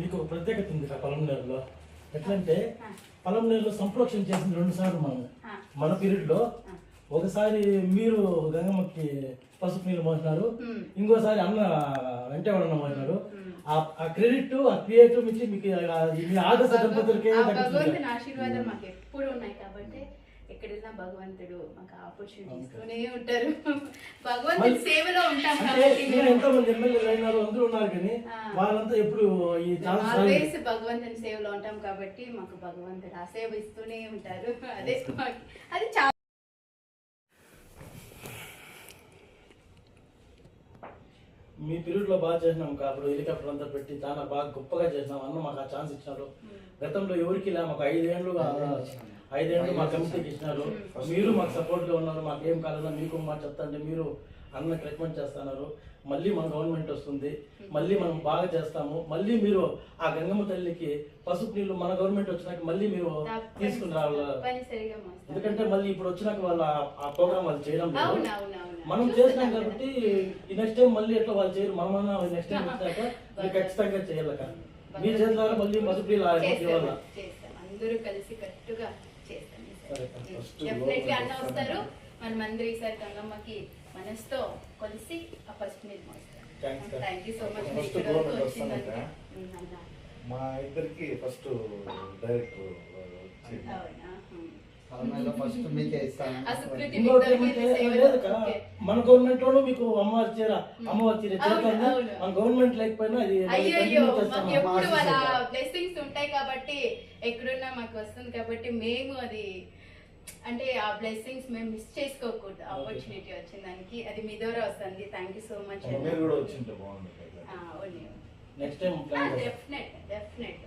మీకు ఒక ప్రత్యేకత ఉంది పొలంనేరులో. ఎట్లంటే పొలంనేరులో సంప్రోక్షణ చేసింది 2 సార్లు మన పీరియడ్ లో. ఒకసారి మీరు గంగమ్మకి పసుపు నీళ్ళు మోసినారు, ఇంకోసారి అన్న వెంటవాడన్న మోసినారు. ఆ క్రెడిట్ ఆ క్రియేటివ్ నుంచి మీకు మీ ఆదర్శ దంపతులకే భగవంతుని ఆశీర్వాదం మాకు ఎప్పుడు ఉన్నాయి కాబట్టి ఎక్కడైనా భగవంతుడు మాకు ఆపర్చునిటీ ఇస్తూనే ఉంటారు. భగవంతుడి సేవలో ఉంటాం కాబట్టి ఎంతో మంది ఎమ్మెల్యేలు అయినారు, అందరూ ఉన్నారు, కానీ వాళ్ళంతా ఎప్పుడు ఈ ఆల్వేస్ భగవంతుని సేవలో ఉంటాం కాబట్టి మాకు భగవంతుడు ఆ సేవ ఇస్తూనే ఉంటారు. అదే అది చాలా మీ పీరియడ్ లో బాగా చేసినాం కాబట్టి హెలికాప్టర్ అంతా పెట్టి చాలా బాగా గొప్పగా చేసినాం. అన్న మాకు ఆ ఛాన్స్ ఇచ్చినారు. గతంలో ఎవరికి లే, మాకు 5 ఏళ్ళు మా కమిటీకి ఇచ్చినారు. మీరు మాకు సపోర్ట్ గా ఉన్నారు. మాకు ఏం కావాలన్నా మీకు మాట చెప్తాంటే మీరు అన్నకి రికమెండ్ చేస్తున్నారు. మళ్ళీ మన గవర్నమెంట్ వస్తుంది, మళ్ళీ మనం బాగా చేస్తాము. మళ్ళీ మీరు ఆ గంగమ్మ తల్లికి పసుపు నీళ్ళు మన గవర్నమెంట్ వచ్చినాక మళ్ళీ మీరు తీసుకుని రావాలి. ఎందుకంటే మళ్ళీ ఇప్పుడు వచ్చినాక వాళ్ళు ఆ ప్రోగ్రామ్ వాళ్ళు చేయడం లేదు. మనం చేసినాం కాబట్టి ఈ నెక్స్ట్ టైం మళ్ళీ ఎట్లా వాళ్ళు చేయరు. మనమన్నా నెక్స్ట్ టైం వచ్చినాక మీరు ఖచ్చితంగా చేయాలి. మీ చేతుల మళ్ళీ పసుపు నీళ్ళు అందరూ కలిసి కట్టుగా అన్న వస్తారు. మనమందరూ ఈసారి గంగమ్మకి మనసుతో కలిసి ఆ పసుపు నీళ్ళు మోస్తారు. Thank you so much. మా ఇద్దరికి ఫస్ట్ డైరెక్టర్ మన గవర్నమెంట్ లో మీకు అమ్మవారి చీర చేస్తుంది. మన గవర్నమెంట్ లేకపోయినా ఎప్పుడు వాళ్ళ బ్లెస్సింగ్స్ ఉంటాయి కాబట్టి ఎక్కడున్నా మాకు వస్తుంది కాబట్టి మేము అది అంటే ఆ బ్లెస్సింగ్స్ మేము మిస్ చేసుకోకూడదు. ఆపర్చునిటీ వచ్చిన దానికి అది మీ ద్వారా వస్తుంది. Thank you so much. Next time definite